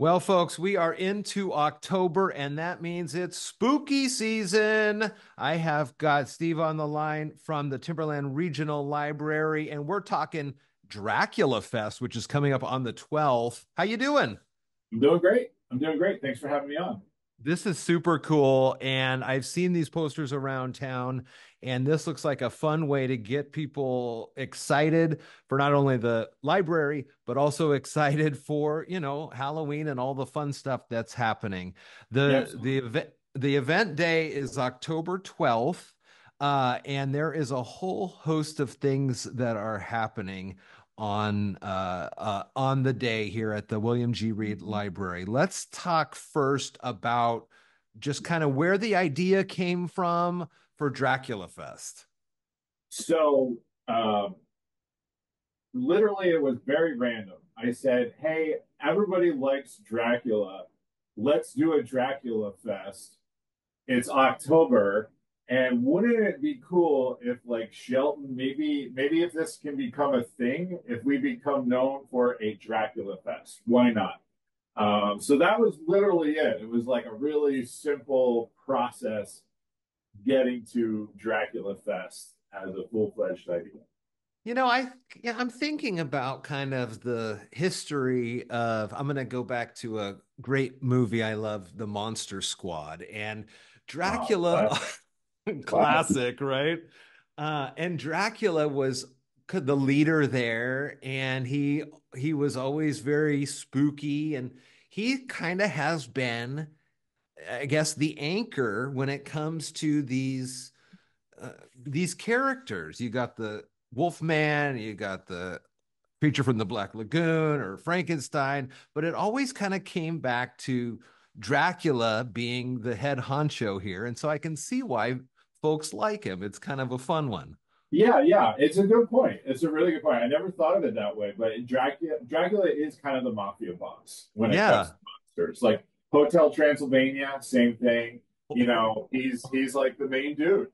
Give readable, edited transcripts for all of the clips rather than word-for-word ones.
Well, folks, we are into October, and that means it's spooky season. I have got Steve on the line from the Timberland Regional Library, and we're talking Dracula Fest, which is coming up on the 12th. How you doing? I'm doing great. I'm doing great. Thanks for having me on. This is super cool, and I've seen these posters around town, and this looks like a fun way to get people excited for not only the library, but also excited for, Halloween and all the fun stuff that's happening. Yeah, The event day is October 12th, and there is a whole host of things that are happening on the day here at the William G. Reed Library. Let's talk first about just kind of where the idea came from for Dracula Fest. So, literally, it was very random. I said, "Hey, everybody likes Dracula. Let's do a Dracula Fest. It's October, and wouldn't it be cool if, like Shelton, maybe if this can become a thing, if we become known for a Dracula Fest? Why not?" So that was literally it. It was like a really simple process getting to Dracula Fest as a full-fledged idea. I'm thinking about kind of the history of, I'm going to go back to a great movie I love, The Monster Squad, and Dracula, Classic, classic. classic, right? And Dracula was the leader there, and he was always very spooky, and he kind of has been, I guess, the anchor when it comes to these characters. You got the Wolfman, you got the creature from the Black Lagoon or Frankenstein, but it always kind of came back to Dracula being the head honcho here. And so I can see why folks like him. It's kind of a fun one. Yeah, it's a good point. It's a really good point. I never thought of it that way, but Dracula is kind of the mafia boss when it comes Yeah. to monsters. Like Hotel Transylvania, same thing. He's like the main dude.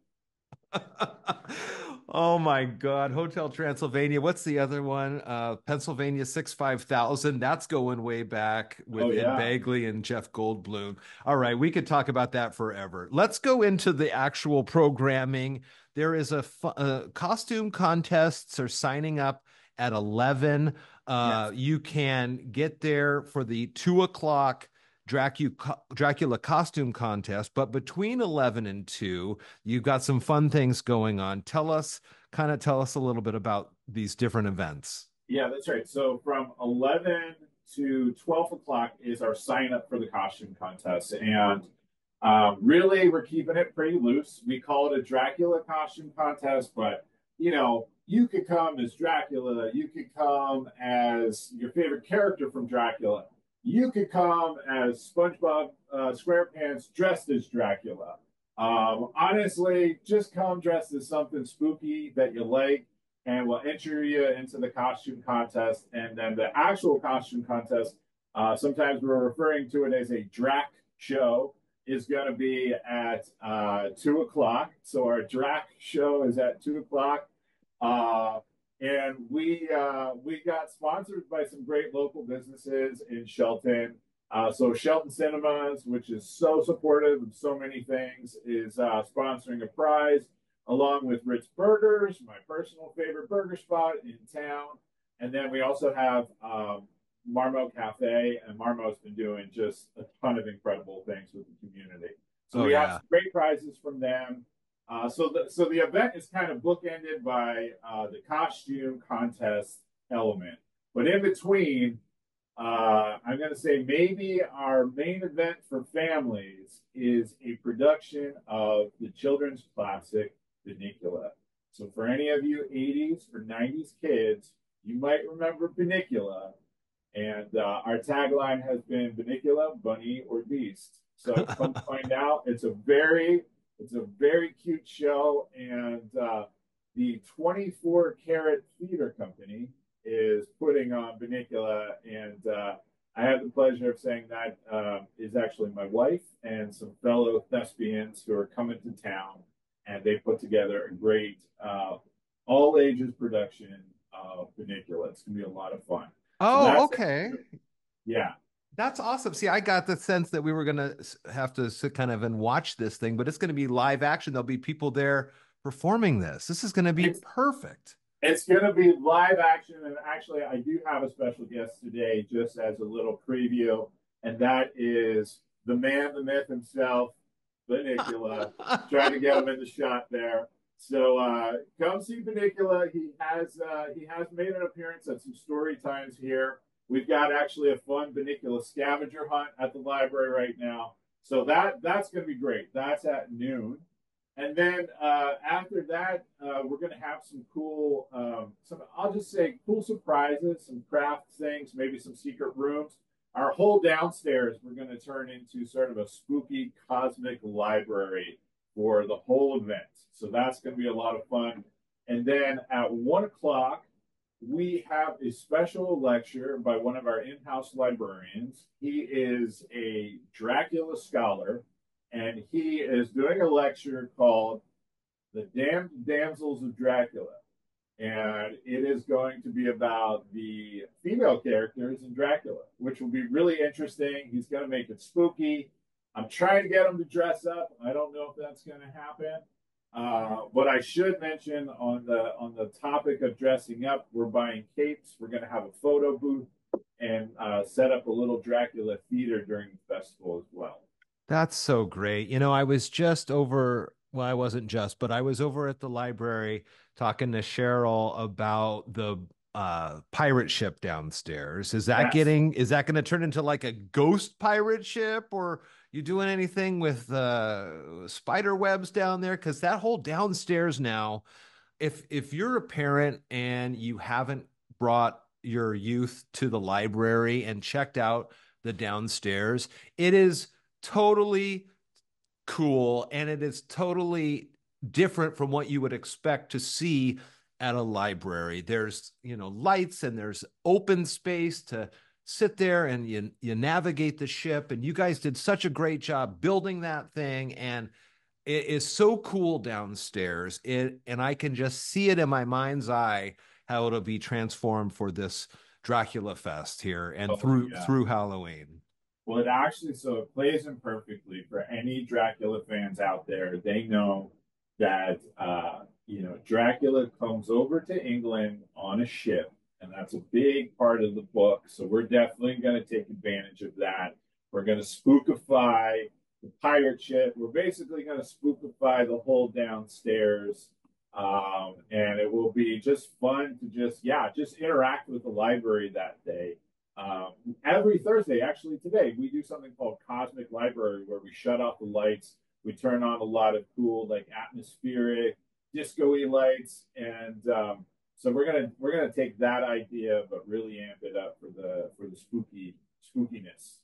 Oh my God. Hotel Transylvania. What's the other one? Pennsylvania 65000. That's going way back Oh with Ed yeah. Begley and Jeff Goldblum. All right, we could talk about that forever. Let's go into the actual programming. There is costume contests are signing up at 11. Yes. You can get there for the 2 o'clock Dracula costume contest, but between 11 and 2, you've got some fun things going on. Tell us a little bit about these different events. Yeah, that's right. So from 11 to 12 o'clock is our sign up for the costume contest. And really, we're keeping it pretty loose. We call it a Dracula costume contest, but you could come as Dracula, you could come as your favorite character from Dracula, you could come as SpongeBob SquarePants dressed as Dracula. Honestly, just come dressed as something spooky that you like, and we'll enter you into the costume contest. And then the actual costume contest, sometimes we're referring to it as a Drac show, is going to be at 2 o'clock. So our Drac show is at 2 o'clock. And we got sponsored by some great local businesses in Shelton. So Shelton Cinemas, which is so supportive of so many things, is sponsoring a prize along with Ritz Burgers, my personal favorite burger spot in town. And then we also have Marmo Cafe, and Marmo's been doing just a ton of incredible things with the community. So Oh we have yeah. some great prizes from them. So the event is kind of bookended by the costume contest element, but in between, I'm going to say maybe our main event for families is a production of the children's classic Bunnicula. So for any of you 80s or 90s kids, you might remember Bunnicula, and our tagline has been Bunnicula, Bunny or Beast. So come to find out, it's a very cute show, and the 24 Carat Theater Company is putting on Bunnicula, and I have the pleasure of saying that is actually my wife and some fellow thespians who are coming to town, and they put together a great all ages production of Bunnicula. It's gonna be a lot of fun. So Oh, that's okay. yeah. That's awesome. See, I got the sense that we were going to have to sit kind of and watch this thing, but it's going to be live action. There'll be people there performing this. This is going to be It's perfect. it's going to be live action, and actually, I do have a special guest today, just as a little preview, and that is the man, the myth himself, Bunnicula. Trying to get him in the shot there. So come see Bunnicula. He has made an appearance at some story times here. We've got actually a fun Bunnicula scavenger hunt at the library right now. So that's going to be great. That's at noon. And then after that, we're going to have some cool, some I'll just say cool surprises, some craft things, maybe some secret rooms. Our whole downstairs, we're going to turn into sort of a spooky cosmic library for the whole event. So that's going to be a lot of fun. And then at 1 o'clock, we have a special lecture by one of our in-house librarians. He is a Dracula scholar, and he is doing a lecture called The Damned Damsels of Dracula. And it is going to be about the female characters in Dracula, which will be really interesting. He's going to make it spooky. I'm trying to get him to dress up. I don't know if that's going to happen. But I should mention on the topic of dressing up, we're buying capes. We're going to have a photo booth and set up a little Dracula theater during the festival as well. That's so great. I was just over, well, I wasn't just, but I was over at the library talking to Cheryl about the pirate ship downstairs. Yes. Is that going to turn into like a ghost pirate ship, or you doing anything with spider webs down there? Because that whole downstairs now, if you're a parent and you haven't brought your youth to the library and checked out the downstairs, it is totally cool and it is totally different from what you would expect to see at a library. There's, lights and there's open space to sit there and you navigate the ship, and you guys did such a great job building that thing, and it is so cool downstairs. And I can just see it in my mind's eye how it'll be transformed for this Dracula Fest here and Oh, yeah. through Halloween. Well, it plays in perfectly for any Dracula fans out there. They know that Dracula comes over to England on a ship, and that's a big part of the book. So we're definitely going to take advantage of that. We're going to spookify the pirate ship. We're basically going to spookify the whole downstairs. And it will be just fun to just interact with the library that day. Every Thursday, actually today, we do something called Cosmic Library, where we shut off the lights. We turn on a lot of cool, like atmospheric, disco-y lights, and so we're gonna take that idea, but really amp it up for the spookiness.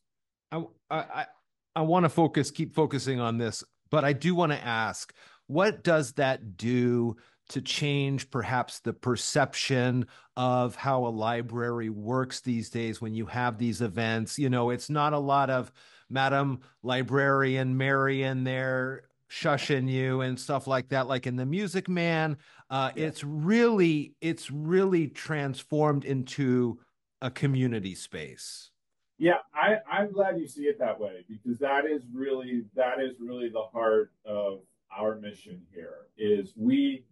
I I want to keep focusing on this, but I do want to ask, what does that do to change perhaps the perception of how a library works these days when you have these events? It's not a lot of Madam Librarian Mary in there shushing you and stuff like that, like in the Music Man. Yeah. It's really transformed into a community space. Yeah, I'm glad you see it that way, because that is really the heart of our mission here. Is we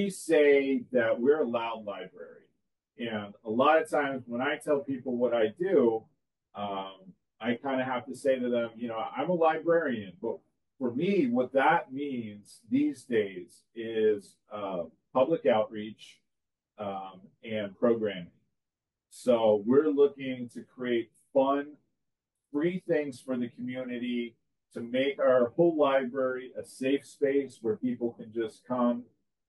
say that we're a loud library, and a lot of times when I tell people what I do, I kind of have to say to them, I'm a librarian, but for me, what that means these days is public outreach and programming. So we're looking to create fun, free things for the community to make our whole library a safe space where people can just come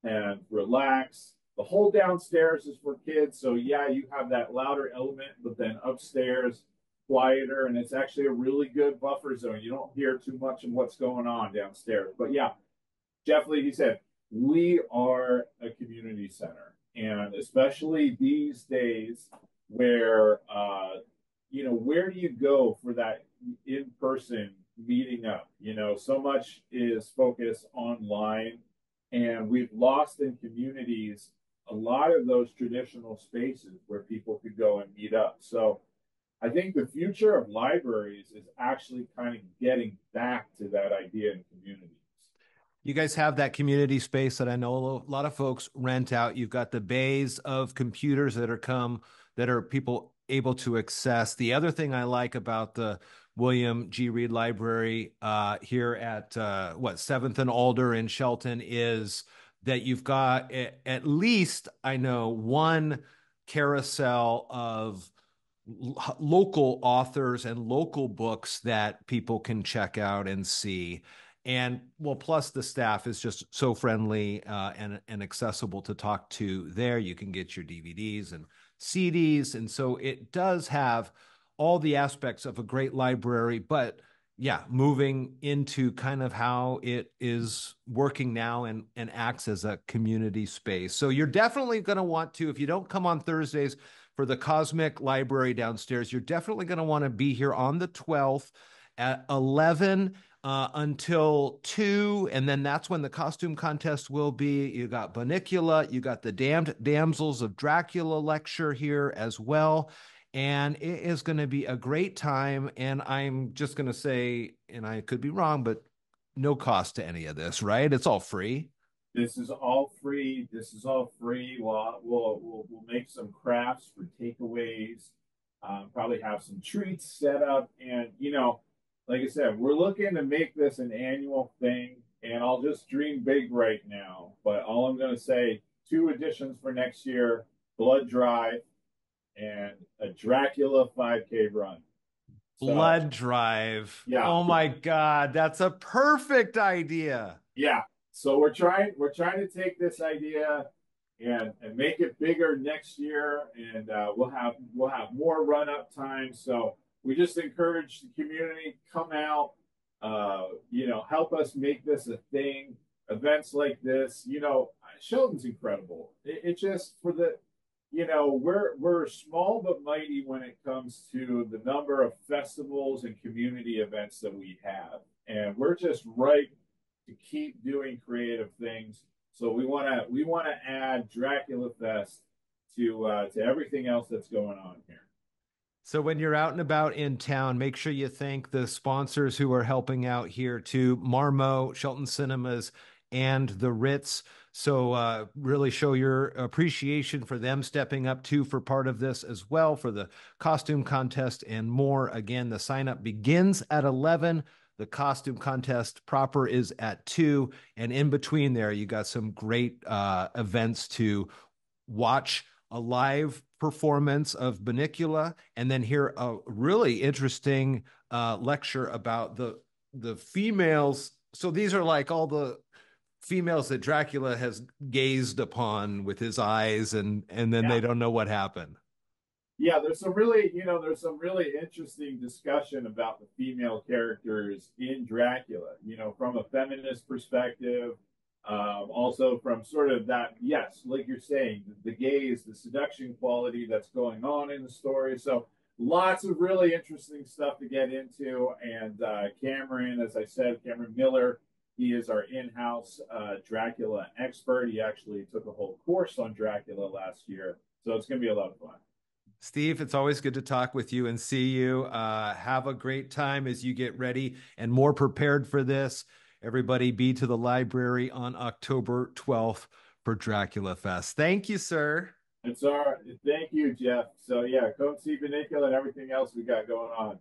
and relax. The whole downstairs is for kids. So, yeah, you have that louder element, but then upstairs, quieter. And it's actually a really good buffer zone. You don't hear too much of what's going on downstairs. But yeah, Jeff Lee, he said, we are a community center. And especially these days where, where do you go for that in person meeting up? So much is focused online, and we've lost in communities a lot of those traditional spaces where people could go and meet up. So I think the future of libraries is actually kind of getting back to that idea in communities. You guys have that community space that I know a lot of folks rent out. You've got the bays of computers that are people able to access. The other thing I like about the William G. Reed Library here at what 7th and Alder in Shelton is that you've got at least I know one carousel of local authors and local books that people can check out and see. And well, plus the staff is just so friendly and accessible to talk to there. You can get your DVDs and CDs. And so it does have all the aspects of a great library, but yeah, moving into kind of how it is working now and acts as a community space. So you're definitely going to want to, if you don't come on Thursdays for the Cosmic Library downstairs, you're definitely going to want to be here on the 12th at 11 until 2, and then that's when the costume contest will be. You got Bunnicula, you got the Damned Damsels of Dracula lecture here as well. And it is going to be a great time. And I'm just going to say, and I could be wrong, but no cost to any of this, right? It's all free. This is all free. This is all free. We'll make some crafts for takeaways. Probably have some treats set up, and like I said, we're looking to make this an annual thing. And I'll just dream big right now. But all I'm going to say, two additions for next year: Blood Drive and a Dracula 5K run. So Blood Drive. yeah, Oh my God, that's a perfect idea. yeah. So we're trying to take this idea and make it bigger next year, and we'll have more run up time. So we just encourage the community, come out, help us make this a thing. Events like this, Sheldon's incredible. It just for the we're small but mighty when it comes to the number of festivals and community events that we have, and we're just right to keep doing creative things. So we want to add Dracula Fest to everything else that's going on here. So when you're out and about in town, make sure you thank the sponsors who are helping out here too, Marmo, Shelton Cinemas, and the Ritz. So really show your appreciation for them stepping up too for part of this as well for the costume contest and more. Again, the sign up begins at 11. The costume contest proper is at 2. And in between there, you got some great events to watch a live performance of Bunnicula, and then hear a really interesting lecture about the females. So these are like all the females that Dracula has gazed upon with his eyes, and then Yeah. they don't know what happened. Yeah, there's some really interesting discussion about the female characters in Dracula, from a feminist perspective, also from sort of that, yes, like you're saying, the gaze, the seduction quality that's going on in the story. So lots of really interesting stuff to get into. And Cameron, as I said, Cameron Miller, he is our in-house Dracula expert. He actually took a whole course on Dracula last year. So it's going to be a lot of fun. Steve, it's always good to talk with you and see you. Have a great time as you get ready and more prepared for this. Everybody be to the library on October 12th for Dracula Fest. Thank you, sir. It's all right. Thank you, Jeff. So yeah, come see Bunnicula and everything else we got going on.